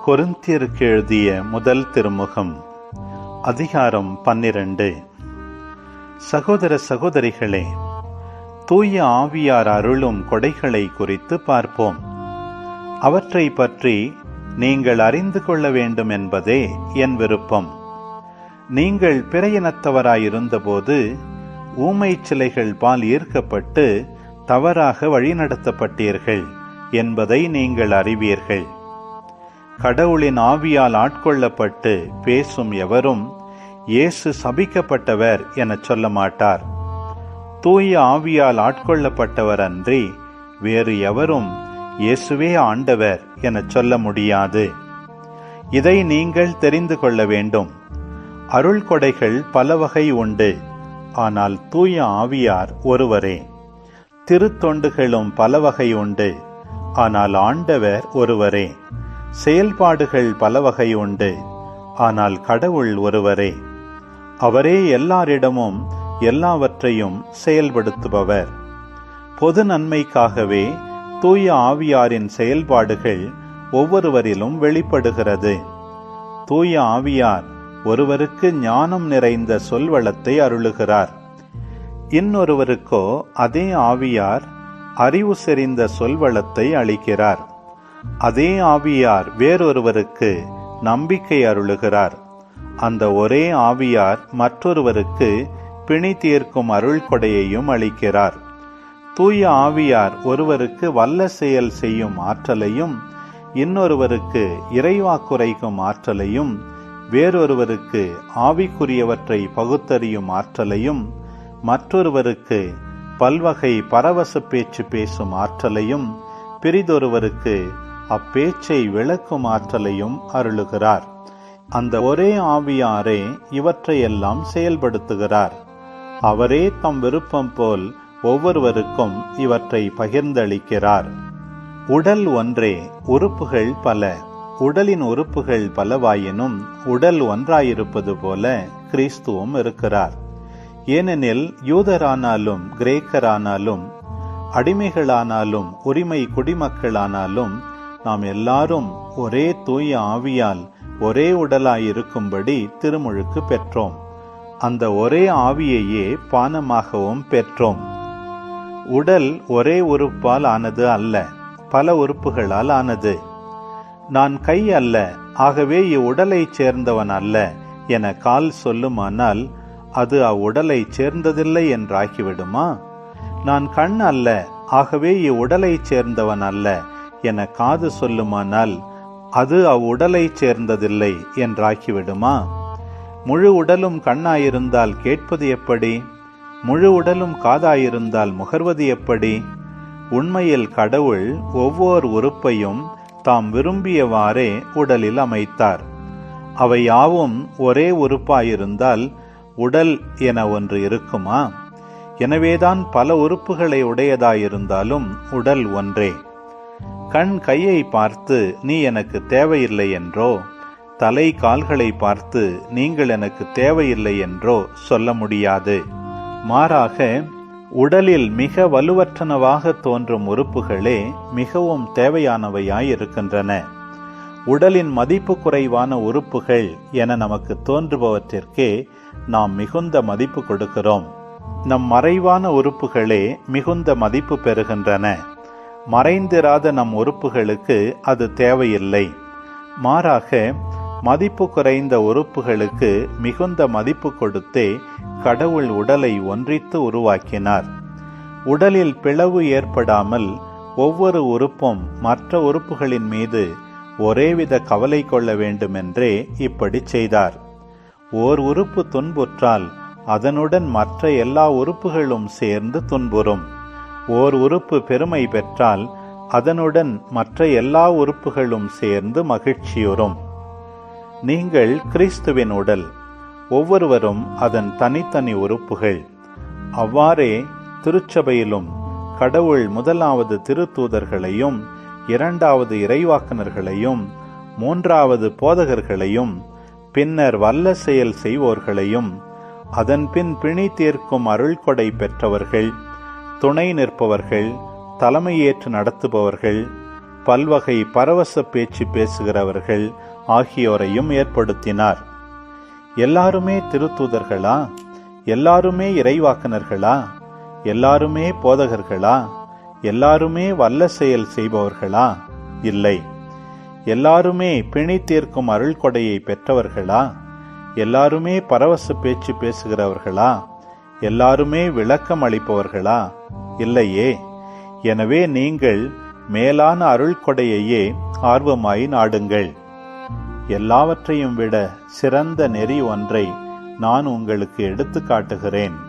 கொரிந்தியருக்கு எழுதிய முதல் திருமுகம், அதிகாரம் 12. சகோதர சகோதரிகளே, தூய ஆவியார் அருளும் கொடைகளை குறித்து பார்ப்போம். அவற்றை பற்றி நீங்கள் அறிந்து கொள்ள வேண்டும் என்பதே என் விருப்பம். நீங்கள் பிற இனத்தவராயிருந்தபோது ஊமை சிலைகள் பால் ஈர்க்கப்பட்டு தவறாக வழிநடத்தப்பட்டீர்கள் என்பதை நீங்கள் அறிவீர்கள். கடவுளின் ஆவியால் ஆட்கொள்ளப்பட்டு பேசும் எவரும் இயேசு சபிக்கப்பட்டவர் எனச் சொல்ல மாட்டார். தூய ஆவியால் ஆட்கொள்ளப்பட்டவர் அன்றி வேறு எவரும் இயேசுவே ஆண்டவர் எனச் சொல்ல முடியாது. இதை நீங்கள் தெரிந்து கொள்ள வேண்டும். அருள் கொடைகள் பல வகை உண்டு, ஆனால் தூய ஆவியார் ஒருவரே. திருத்தொண்டுகளும் பல வகை உண்டு, ஆனால் ஆண்டவர் ஒருவரே. செயல்பாடுகள் பல வகை உண்டு, ஆனால் கடவுள் ஒருவரே. அவரே எல்லாரிடமும் எல்லாவற்றையும் செயல்படுத்துபவர். பொது நன்மைக்காகவே தூய ஆவியாரின் செயல்பாடுகள் ஒவ்வொருவரிலும் வெளிப்படுகிறது. தூய ஆவியார் ஒருவருக்கு ஞானம் நிறைந்த சொல்வளத்தை அருளுகிறார். இன்னொருவருக்கோ அதே ஆவியார் அறிவு செறிந்த சொல்வளத்தை அளிக்கிறார். அதே ஆவியார் வேறொருவருக்கு நம்பிக்கை அருளுகிறார். அந்த ஒரே ஆவியார் மற்றொருவருக்கு பிணி தீர்க்கும் அருள் கொடையையும் அளிக்கிறார். தூய ஆவியார் ஒருவருக்கு வல்ல செயல் செய்யும் ஆற்றலையும், இன்னொருவருக்கு இறைவாக்குரைக்கும் ஆற்றலையும், வேறொருவருக்கு ஆவிக்குரியவற்றை பகுத்தறியும் ஆற்றலையும், மற்றொருவருக்கு பல்வகை பரவச பேச்சு பேசும் ஆற்றலையும், பிறிதொருவருக்கு அப்பேச்சை விளக்கும் ஆற்றலையும் அருளுகிறார். அந்த ஒரே ஆவியாரே இவற்றையெல்லாம் செயல்படுத்துகிறார். அவரே தம் விருப்பம் போல் ஒவ்வொருவருக்கும் இவற்றை பகிர்ந்தளிக்கிறார். உடல் ஒன்றே, உறுப்புகள் பல. உடலின் உறுப்புகள் பலவாயினும் உடல் ஒன்றாயிருப்பது போல கிறிஸ்துவும் இருக்கிறார். ஏனெனில் யூதரானாலும் கிரேக்கரானாலும் அடிமைகளானாலும் உரிமை குடிமக்களானாலும் நாம் எல்லாரும் ஒரே தூய ஆவியால் ஒரே உடலாயிருக்கும்படி திருமுழுக்கு பெற்றோம். அந்த ஒரே ஆவியையே பானமாகவும் பெற்றோம். உடல் ஒரே உறுப்பால் ஆனது அல்ல, பல உறுப்புகளால் ஆனது. நான் கை அல்ல, ஆகவே இவ்வுடலைச் சேர்ந்தவன் அல்ல என கால் சொல்லுமானால் அது அவ்வுடலைச் சேர்ந்ததில்லை என்றாகிவிடுமா? நான் கண் அல்ல, ஆகவே இவ்வுடலைச் சேர்ந்தவன் அல்ல என காது சொல்லுமானால் அது அவ்வுடலைச் சேர்ந்ததில்லை என்றாகிவிடுமா? முழு உடலும் கண்ணாயிருந்தால் கேட்பது எப்படி? முழு உடலும் காதாயிருந்தால் முகர்வது எப்படி? உண்மையில் கடவுள் ஒவ்வொரு உறுப்பையும் தாம் விரும்பியவாறே உடலில் அமைத்தார். அவை யாவும் ஒரே உறுப்பாயிருந்தால் உடல் என ஒன்று இருக்குமா? எனவேதான் பல உறுப்புகளை உடையதாயிருந்தாலும் உடல் ஒன்றே. கண் கையை பார்த்து நீ எனக்கு தேவையில்லை என்றோ, தலை கால்களை பார்த்து நீங்கள் எனக்கு தேவையில்லை என்றோ சொல்ல முடியாது. மாறாக உடலில் மிக வலுவற்றனவாக தோன்றும் உறுப்புகளே மிகவும் தேவையானவையாயிருக்கின்றன. உடலின் மதிப்பு குறைவான உறுப்புகள் என நமக்கு தோன்றுபவற்றிற்கே நாம் மிகுந்த மதிப்பு கொடுக்கிறோம். நம் மறைவான உறுப்புகளே மிகுந்த மதிப்பு பெறுகின்றன. மறைந்திராத நம் உறுப்புகளுக்கு அது தேவையில்லை. மாறாக மதிப்பு குறைந்த உறுப்புகளுக்கு மிகுந்த மதிப்பு கொடுத்தே கடவுள் உடலை ஒன்றித்து உருவாக்கினார். உடலில் பிளவு ஏற்படாமல் ஒவ்வொரு உறுப்பும் மற்ற உறுப்புகளின் மீது ஒரேவித கவலை கொள்ள வேண்டுமென்றே இப்படி செய்தார். ஓர் உறுப்பு துன்புற்றால் அதனுடன் மற்ற எல்லா உறுப்புகளும் சேர்ந்து துன்புறும். ஓர் உறுப்பு பெருமை பெற்றால் அதனுடன் மற்ற எல்லா உறுப்புகளும் சேர்ந்து மகிழ்ச்சியுறும். நீங்கள் கிறிஸ்துவின் உடல், ஒவ்வொருவரும் அதன் தனித்தனி உறுப்புகள். அவ்வாறே திருச்சபையிலும் கடவுள் முதலாவது திருத்தூதர்களையும், இரண்டாவது இறைவாக்கினர்களையும், மூன்றாவது போதகர்களையும், பின்னர் வல்ல செயல் செய்வோர்களையும், அதன்பின் பிணி தீர்க்கும் அருள் கொடை பெற்றவர்கள், துணை நிற்பவர்கள், தலைமையேற்று நடத்துபவர்கள், பல்வகை பரவச பேச்சு பேசுகிறவர்கள் ஆகியோரையும் ஏற்படுத்தினார். எல்லாருமே திருத்தூதர்களா? எல்லாருமே இறைவாக்கனர்களா? எல்லாருமே போதகர்களா? எல்லாருமே வல்ல செயல் செய்பவர்களா? இல்லை. எல்லாருமே பிணை தீர்க்கும் அருள் கொடையை பெற்றவர்களா? எல்லாருமே பரவச பேச்சு பேசுகிறவர்களா? எல்லாருமே விளக்கம் அளிப்பவர்களா? இல்லையே. எனவே நீங்கள் மேலான அருள் கொடையையே ஆர்வமாய் நாடுங்கள். எல்லாவற்றையும் விட சிறந்த நெறி ஒன்றை நான் உங்களுக்கு எடுத்து காட்டுகிறேன்.